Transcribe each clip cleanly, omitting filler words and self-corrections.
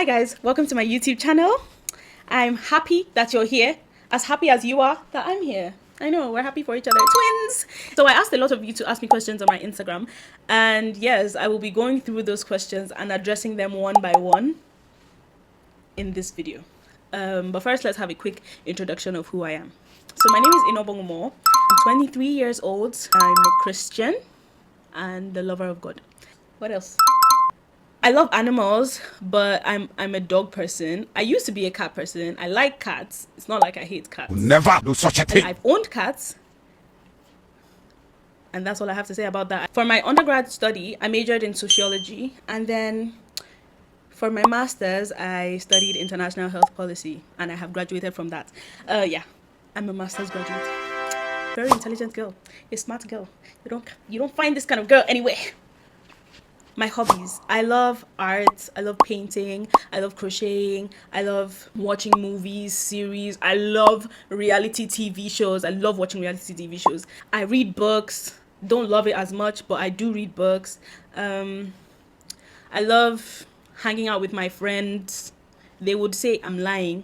Hi guys, welcome to my YouTube channel. I'm happy that you're here, as happy as you are that I'm here. I know, we're happy for each other, twins. So I asked a lot of you to ask me questions on my Instagram, and yes, I will be going through those questions and addressing them one by one in this video. But first, let's have a quick introduction of who I am. So my name is Inobongumo. I'm 23 years old. I'm a Christian and the lover of God. What else? I love animals, but I'm a dog person. I used to be a cat person. I like cats. It's not like I hate cats. Never do such a thing. I've owned cats. And that's all I have to say about that. For my undergrad study, I majored in sociology. And then for my master's, I studied international health policy. And I have graduated from that. Yeah, I'm a master's graduate. Very intelligent girl. A smart girl. You don't find this kind of girl anywhere. My hobbies. I love art. I love painting. I love crocheting. I love watching movies, series. I love reality TV shows. I love watching reality TV shows. I read books. Don't love it as much, but I do read books. I love hanging out with my friends. They would say I'm lying,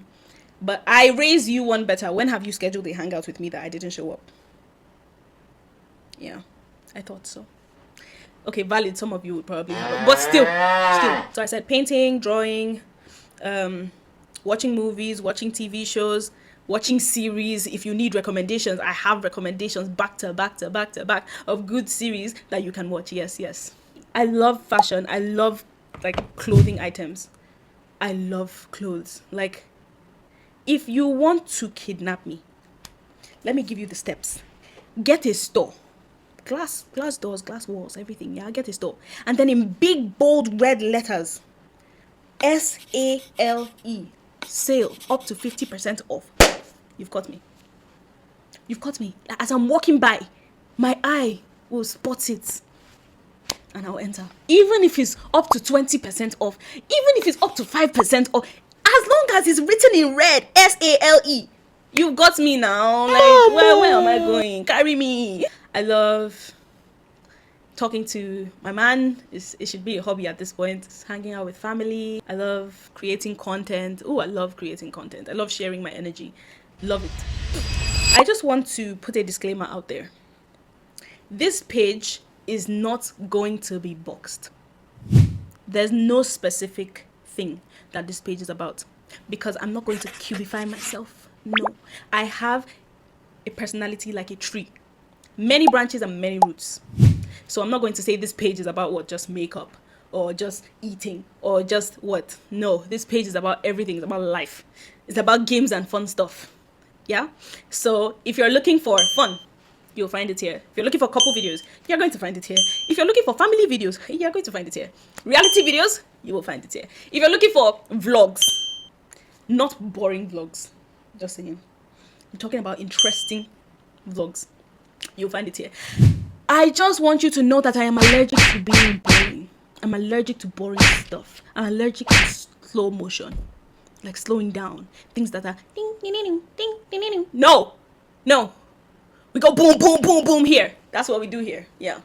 but I raise you one better. When have you scheduled a hangout with me that I didn't show up? Yeah, I thought so. Okay, valid, some of you would probably have it, but still. So I said painting, drawing, watching movies, watching TV shows, watching series. If you need recommendations, I have recommendations back to back of good series that you can watch. Yes. I love fashion. I love clothing items. I love clothes. Like, if you want to kidnap me, let me give you the steps. Get a store. Glass doors, glass walls, everything. Yeah, get a store. And then in big, bold, red letters, SALE, sale, up to 50% off. You've caught me. As I'm walking by, my eye will spot it. And I'll enter. Even if it's up to 20% off, even if it's up to 5% off, as long as it's written in red, SALE, you've got me now. Like, where am I going? Carry me. I love talking to my man. It should be a hobby at this point. It's hanging out with family. I love creating content. Oh, I love creating content. I love sharing my energy. Love it. I just want to put a disclaimer out there. This page is not going to be boxed. There's no specific thing that this page is about, because I'm not going to cubify myself. No, I have a personality like a tree. Many branches and many roots. So I'm not going to say this page is about what, just makeup or just eating or just what. No, this page is about everything. It's about life. It's about games and fun stuff. Yeah. So if you're looking for fun, you'll find it here. If you're looking for couple videos, you're going to find it here. If you're looking for family videos, you're going to find it here. Reality videos, you will find it here. If you're looking for vlogs, not boring vlogs, just saying, I'm talking about interesting vlogs, you'll find it here. I just want you to know that I am allergic to being boring. I'm allergic to boring stuff. I'm allergic to slow motion, like slowing down. Things that are ding, ding, ding, ding, ding, ding. No. We go boom, boom, boom, boom here. That's what we do here. Yeah.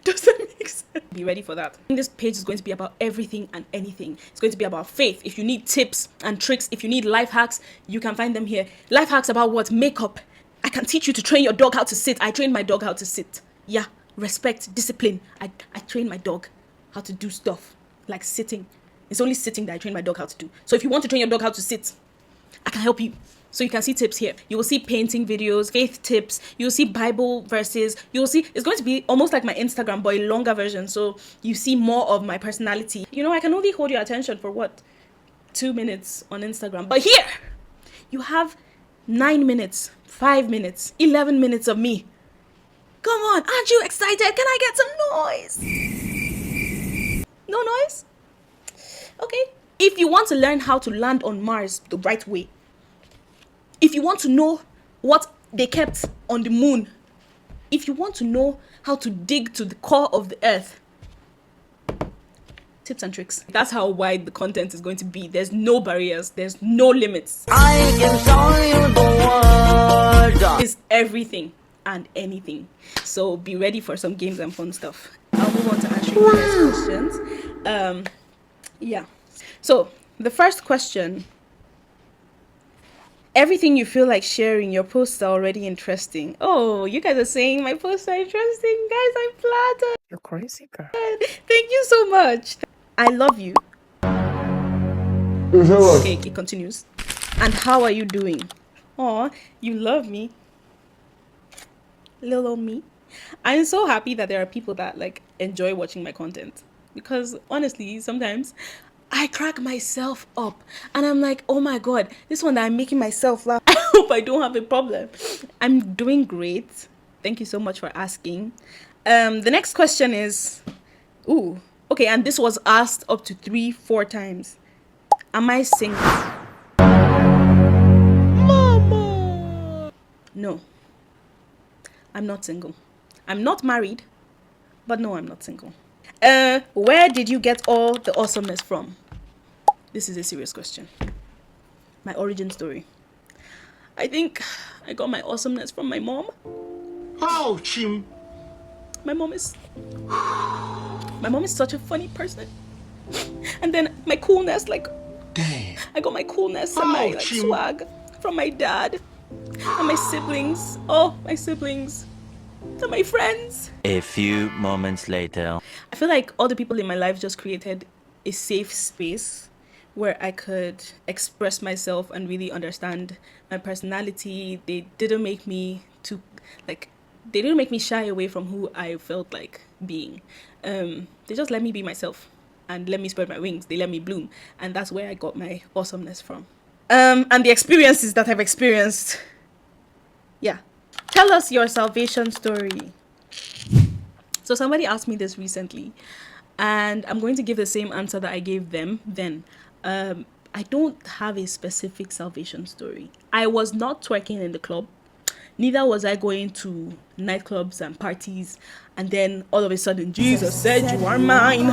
Does that make sense? Be ready for that. This page is going to be about everything and anything. It's going to be about faith. If you need tips and tricks, if you need life hacks, you can find them here. Life hacks about what? Makeup. I can teach you to train your dog how to sit. I train my dog how to sit. Yeah, respect, discipline. I train my dog how to do stuff like sitting. It's only sitting that I train my dog how to do. So if you want to train your dog how to sit, I can help you. So you can see tips here. You will see painting videos, faith tips. You'll see Bible verses. You'll see, it's going to be almost like my Instagram, but a longer version. So you see more of my personality. You know, I can only hold your attention for what? 2 minutes on Instagram. But here, you have 9 minutes, 5 minutes, 11 minutes of me. Come on, aren't you excited? Can I get some noise? No noise? Okay. If you want to learn how to land on Mars the right way, if you want to know what they kept on the moon, if you want to know how to dig to the core of the earth, tips and tricks. That's how wide the content is going to be. There's no barriers. There's no limits. I can show you the world. It's everything and anything. So be ready for some games and fun stuff. I'll move on to answering you guys' questions. Yeah. So, the first question, everything you feel like sharing, your posts are already interesting. Oh, you guys are saying my posts are interesting. Guys, I'm flattered. You're crazy, girl. Thank you so much. I love you. Okay, it continues. And how are you doing? Oh, you love me. Little me. I'm so happy that there are people that like enjoy watching my content, because honestly, sometimes I crack myself up and I'm like, oh my god, this one that I'm making myself laugh. I hope I don't have a problem. I'm doing great. Thank you so much for asking. The next question is, ooh, okay, and this was asked up to 3-4 times. Am I single? Mama. No, I'm not single. I'm not married, but no, I'm not single. Where did you get all the awesomeness from? This is a serious question. My origin story. I think I got my awesomeness from my mom. Oh, Chim. My mom is such a funny person. And then my coolness, like, Damn. I got my coolness and my like swag from my dad and my siblings. Oh, my siblings. And my friends. A few moments later. I feel like all the people in my life just created a safe space where I could express myself and really understand my personality. They didn't make me shy away from who I felt like being. They just let me be myself and let me spread my wings. They let me bloom. And that's where I got my awesomeness from. And the experiences that I've experienced. Yeah. Tell us your salvation story. So somebody asked me this recently, and I'm going to give the same answer that I gave them then. I don't have a specific salvation story. I was not twerking in the club. Neither was I going to nightclubs and parties, and then all of a sudden, Jesus said you are mine.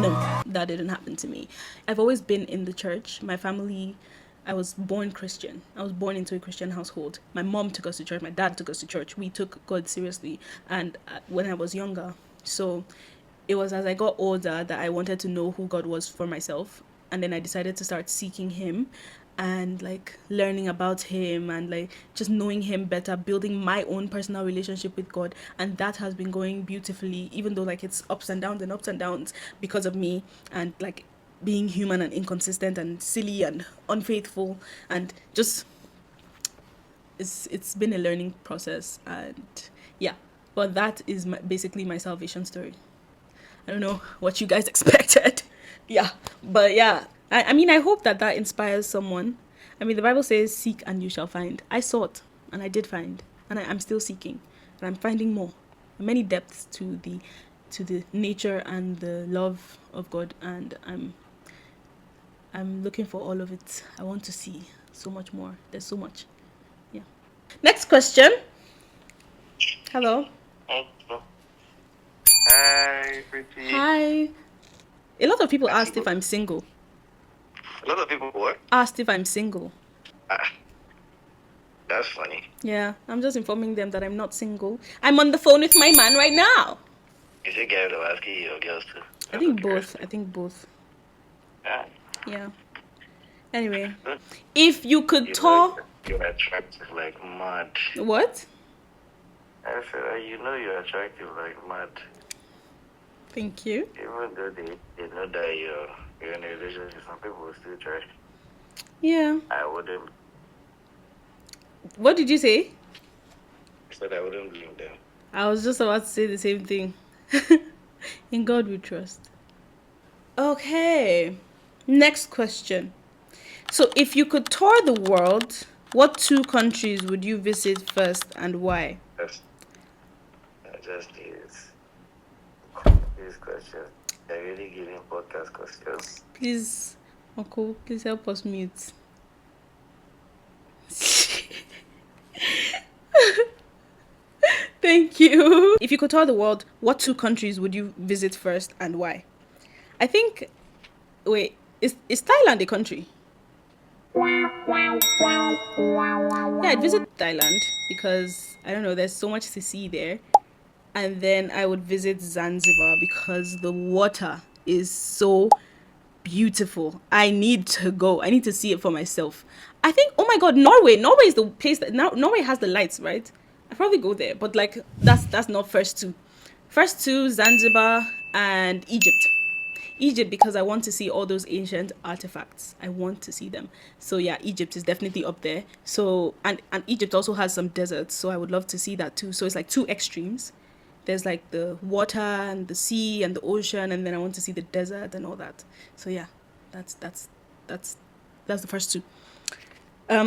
No, that didn't happen to me. I've always been in the church. My family, I was born Christian. I was born into a Christian household. My mom took us to church. My dad took us to church. We took God seriously. And when I was younger, so it was as I got older that I wanted to know who God was for myself. And then I decided to start seeking him and like learning about him and like just knowing him better, building my own personal relationship with God. And that has been going beautifully, even though like it's ups and downs because of me and like being human and inconsistent and silly and unfaithful, and just it's been a learning process. And yeah, but that is basically my salvation story. I don't know what you guys expected. Yeah, but yeah, I mean, I hope that inspires someone. I mean, the Bible says seek and you shall find. I sought and I did find, and I'm still seeking, and I'm finding more, many depths to the nature and the love of God, and I'm looking for all of it. I want to see so much more. There's so much. Yeah. Next question. Hello. Hi, pretty. Hi. A lot of people asked if I'm single. A lot of people what? Asked if I'm single. That's funny. Yeah, I'm just informing them that I'm not single. I'm on the phone with my man right now. Is it guys that are asking you or girls too? I think both. Yeah. Yeah. Anyway, if you could You tour... you're attractive like mad. What? I said, you know you're attractive like mad. Thank you. Even though they know that you're in a relationship, some people will still try. Yeah. I wouldn't. What did you say? I said I wouldn't blame them. I was just about to say the same thing. In God we trust. Okay. Next question. So if you could tour the world, what 2 countries would you visit first and why? Just these questions. They're really giving podcast questions. Please, Uncle, please help us mute. Thank you. If you could tour the world, what 2 countries would you visit first and why? I think, wait, is Thailand a country? Yeah, I'd visit Thailand because, I don't know, there's so much to see there. And then I would visit Zanzibar because the water is so beautiful. I need to go. I need to see it for myself. I think, oh my god, Norway. Norway is the place that now Norway has the lights, right? I probably go there, but like that's not first two. First two, Zanzibar and Egypt. Egypt, because I want to see all those ancient artifacts. I want to see them. So yeah, Egypt is definitely up there. So and Egypt also has some deserts, so I would love to see that too. So it's like two extremes. There's like the water and the sea and the ocean, and then I want to see the desert and all that. So yeah, that's the first two.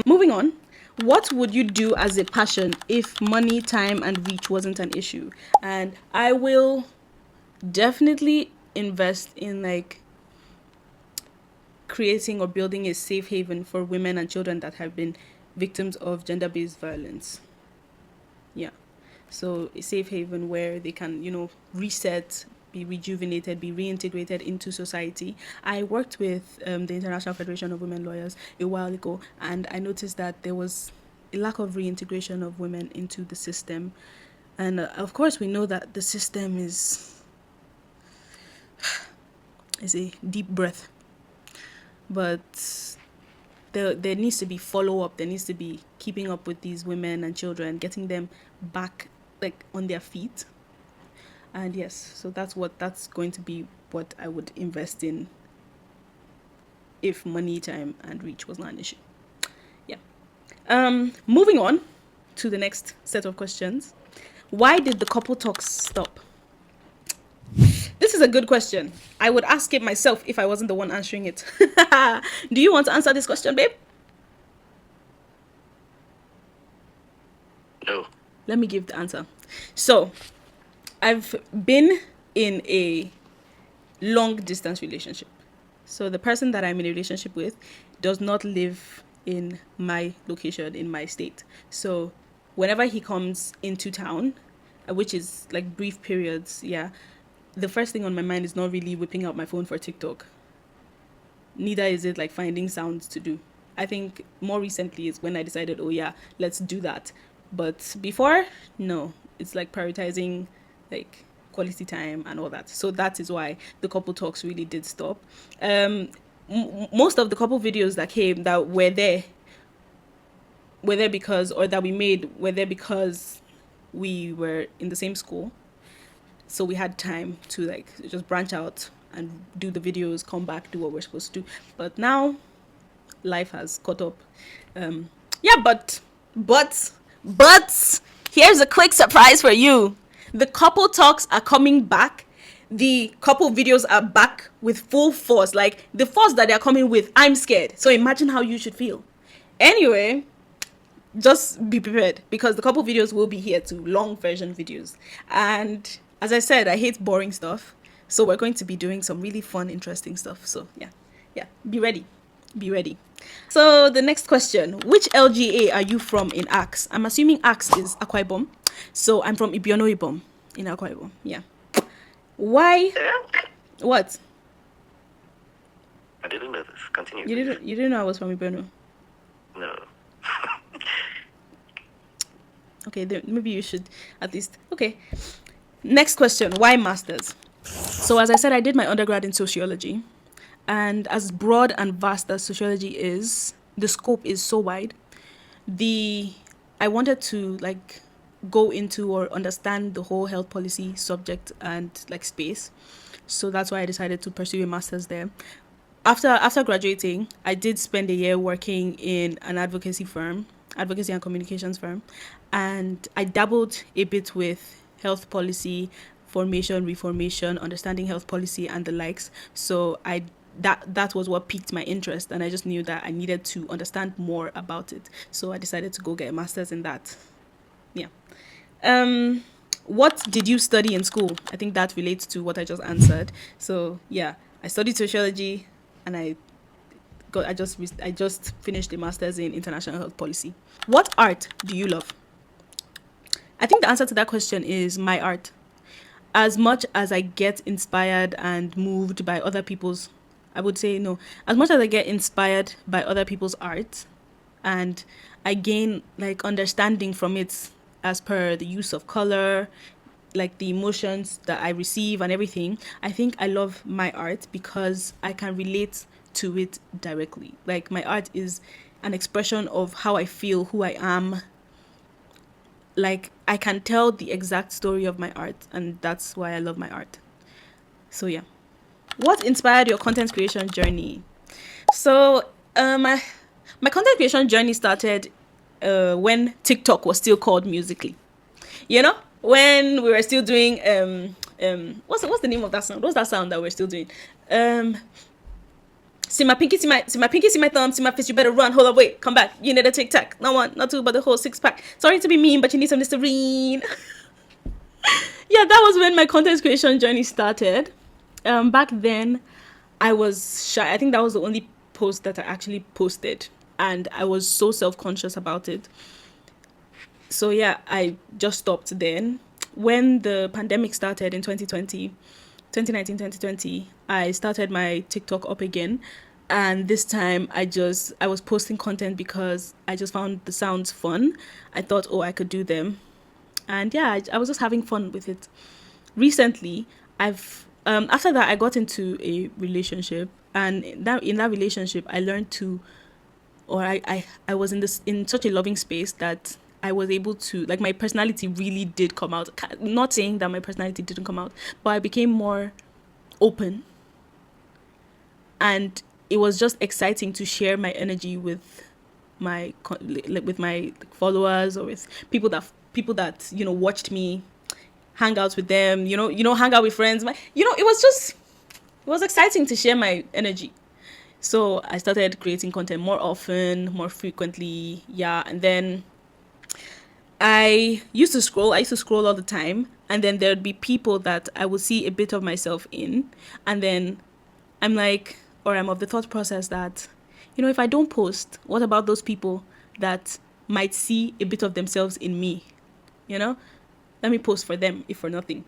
Moving on. What would you do as a passion if money, time, and reach wasn't an issue? And I will definitely invest in like creating or building a safe haven for women and children that have been victims of gender-based violence. Yeah. So a safe haven where they can, reset, be rejuvenated, be reintegrated into society. I worked with the International Federation of Women Lawyers a while ago, and I noticed that there was a lack of reintegration of women into the system. And of course, we know that the system is a deep breath. But there needs to be follow-up. There needs to be keeping up with these women and children, getting them back like on their feet. And yes, so that's going to be what I would invest in if money, time, and reach was not an issue. Yeah. Moving on to the next set of questions. Why did the couple talks stop? This is a good question. I would ask it myself if I wasn't the one answering it. Do you want to answer this question, babe? No. Let me give the answer. So, I've been in a long distance relationship. So the person that I'm in a relationship with does not live in my location, in my state. So whenever he comes into town, which is like brief periods, yeah, the first thing on my mind is not really whipping out my phone for TikTok. Neither is it like finding sounds to do. I think more recently is when I decided, oh yeah, let's do that. But before, no, it's like prioritizing like quality time and all that. So that is why the couple talks really did stop. Most of the couple videos that came that were there because, or that we made were there because we were in the same school. So we had time to like just branch out and do the videos, come back, do what we're supposed to do. But now life has caught up. Yeah, but here's a quick surprise for you. The couple talks are coming back. The couple videos are back with full force. Like the force that they're coming with, I'm scared. So imagine how you should feel. Anyway, just be prepared because the couple videos will be here too, long version videos. And as I said, I hate boring stuff. So we're going to be doing some really fun, interesting stuff. So yeah, be ready. So the next question, which LGA are you from in Axe? I'm assuming Axe is Akwa Ibom. So I'm from Ibiono Ibom in Akwa Ibom. Yeah. Why? What? I didn't know this. Continue. You didn't know I was from Ibiono? No. Okay, then maybe you should at least. Okay. Next question, why masters? So as I said, I did my undergrad in sociology. And as broad and vast as sociology is, the scope is so wide. I wanted to like go into or understand the whole health policy subject and like space. So that's why I decided to pursue a master's there. After graduating, I did spend a year working in an advocacy and communications firm. And I dabbled a bit with health policy, formation, reformation, understanding health policy and the likes. So that was what piqued my interest, and I just knew that I needed to understand more about it. So I decided to go get a master's in that. Yeah. What did you study in school? I think that relates to what I just answered. So yeah, I studied sociology, and I just finished a master's in international health policy. What art do you love? I think the answer to that question is my art. As much as I get inspired and moved by other people's, I would say no. As much as I get inspired by other people's art, and I gain like understanding from it as per the use of color, like the emotions that I receive and everything, I think I love my art because I can relate to it directly. Like my art is an expression of how I feel, who I am. Like I can tell the exact story of my art, and that's why I love my art. So yeah. What inspired your content creation journey? So my content creation journey started when TikTok was still called Musically. You know, when we were still doing what's the name of that sound? What's that sound that we're still doing? See my pinky, see my pinky, see my thumb, see my fist. You better run. Hold up, wait, come back. You need a tic tac. Not one, not two, but the whole 6-pack. Sorry to be mean, but you need some Listerine. Yeah, that was when my content creation journey started. Back then, I was shy. I think that was the only post that I actually posted, and I was so self-conscious about it. So yeah, I just stopped then. When the pandemic started in 2019, 2020, I started my TikTok up again. And this time I was posting content because I just found the sounds fun. I thought, oh, I could do them. And yeah, I was just having fun with it. Recently, after that I got into a relationship, and in that relationship I learned to, or I was in such a loving space that I was able to, like, my personality really did come out. Not saying that my personality didn't come out, but I became more open, and it was just exciting to share my energy with with my followers, or with people that watched me, hang out with them, hang out with friends. It was exciting to share my energy. So I started creating content more often, more frequently, yeah. And then I used to scroll all the time, and then there'd be people that I would see a bit of myself in, and then I'm like, or I'm of the thought process that, if I don't post, what about those people that might see a bit of themselves in me? Let me post for them, if for nothing,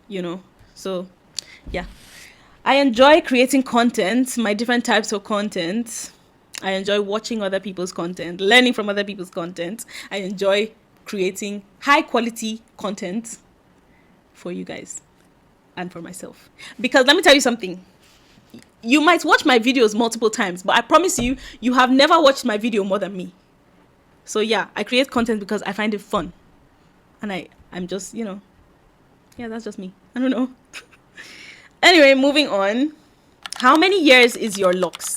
So yeah, I enjoy creating content, my different types of content. I enjoy watching other people's content, learning from other people's content. I enjoy creating high quality content for you guys and for myself. Because let me tell you something. You might watch my videos multiple times, but I promise you, you have never watched my video more than me. So yeah, I create content because I find it fun. And I'm just, yeah, that's just me. I don't know. Anyway, moving on. How many years is your locks?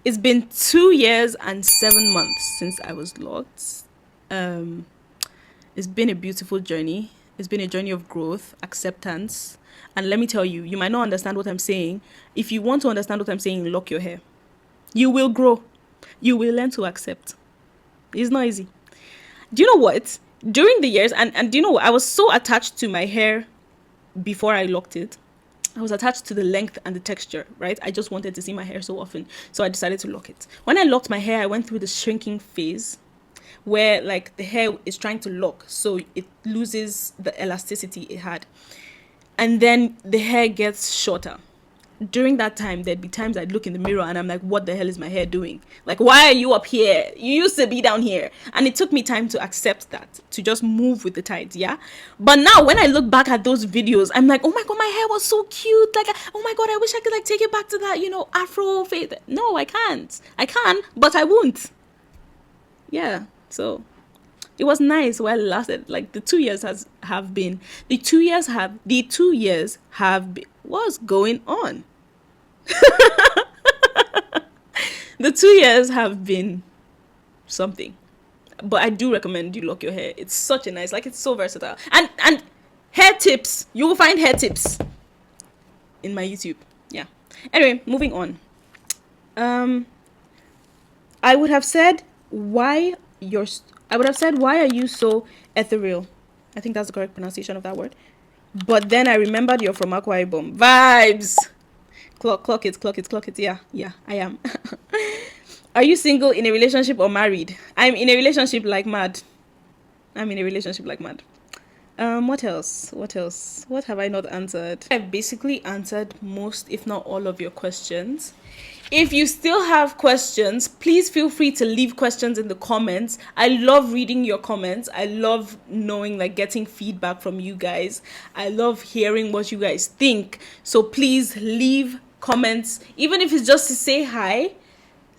It's been 2 years and 7 months since I was locked. It's been a beautiful journey. It's been a journey of growth, acceptance. And let me tell you, you might not understand what I'm saying. If you want to understand what I'm saying, lock your hair. You will grow. You will learn to accept. It's not easy. Do you know what? During the years, and do you know what? I was so attached to my hair before I locked it. I was attached to the length and the texture, right? I just wanted to see my hair so often. So I decided to lock it. When I locked my hair, I went through the shrinking phase where, like, the hair is trying to lock, so it loses the elasticity it had. And then the hair gets shorter. During that time, there'd be times I'd look in the mirror and I'm like, what the hell is my hair doing? Like, why are you up here? You used to be down here. And it took me time to accept that, to just move with the tides, yeah? But now when I look back at those videos, I'm like, oh my God, my hair was so cute. Like, oh my God, I wish I could, like, take it back to that, Afro fade. No, I can't. I can, but I won't. Yeah, so it was nice while it lasted. Like, the 2 years have been, what's going on? The 2 years have been something. But I do recommend you lock your hair. It's such a nice, like, it's so versatile. And hair tips, you will find hair tips in my YouTube. Yeah. Anyway, moving on. I would have said, why are you so ethereal? I think that's the correct pronunciation of that word. But then I remembered you're from Akwa Ibom. Vibes. Clock it. Yeah, I am. Are you single, in a relationship, or married? I'm in a relationship like mad. What else? What else? What have I not answered? I've basically answered most, if not all, of your questions. If you still have questions, please feel free to leave questions in the comments. I love reading your comments. I love knowing, like, getting feedback from you guys. I love hearing what you guys think. So please leave comments, even if it's just to say hi.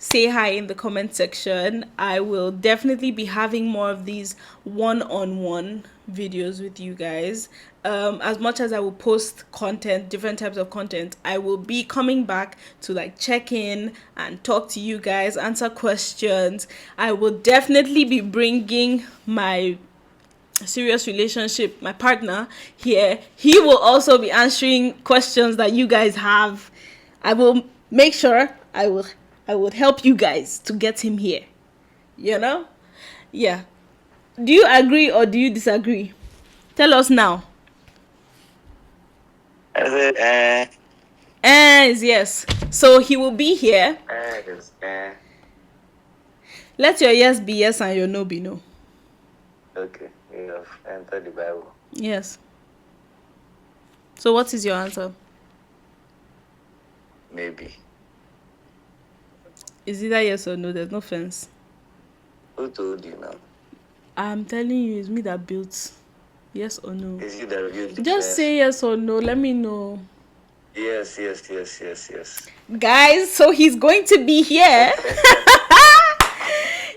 Say hi in the comment section. I will definitely be having more of these one-on-one videos with you guys. As much as I will post content, different types of content, I will be coming back to like check in and talk to you guys, answer questions. I will definitely be bringing my serious relationship, my partner here. He will also be answering questions that you guys have. I will make sure I would help you guys to get him here. You know? Yeah. Do you agree or do you disagree? Tell us now. I said, Yes. So he will be here. Let your yes be yes and your no be no. Okay, you have entered the Bible. Yes. So what is your answer? Maybe. Is either yes or no? There's no fence. Who told you now? I'm telling you, it's me that built. Yes or no? Is you that built the Just fence? say yes or no. Let me know. Yes. Guys, so he's going to be here.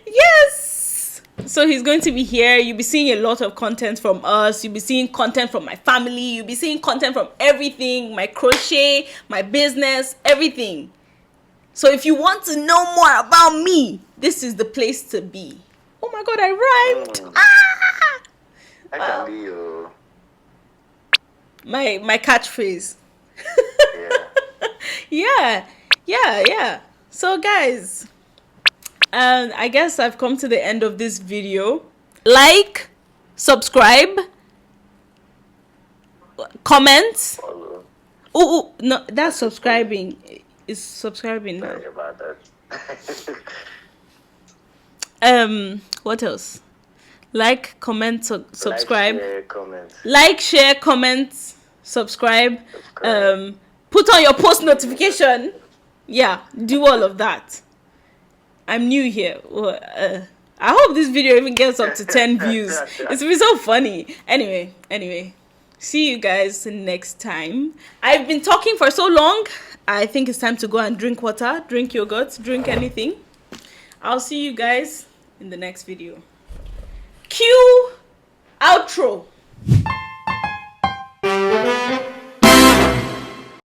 Yes. So he's going to be here. You'll be seeing a lot of content from us. You'll be seeing content from my family. You'll be seeing content from everything. My crochet, my business, everything. So if you want to know more about me, this is the place to be. Oh my God, I rhymed. I can be your... My catchphrase. Yeah. Yeah. So guys, I guess I've come to the end of this video. Like, subscribe, comment. Follow. Oh no, that's subscribing. It's subscribing now. Sorry about that. What else? Like, comment, subscribe. Like, share, comment. Subscribe. Put on your post notification. Yeah, do all of that. I'm new here. I hope this video even gets up to 10 views. It's been so funny. Anyway. See you guys next time. I've been talking for so long. I think it's time to go and drink water, drink yogurt, drink anything. I'll see you guys in the next video. Cue outro.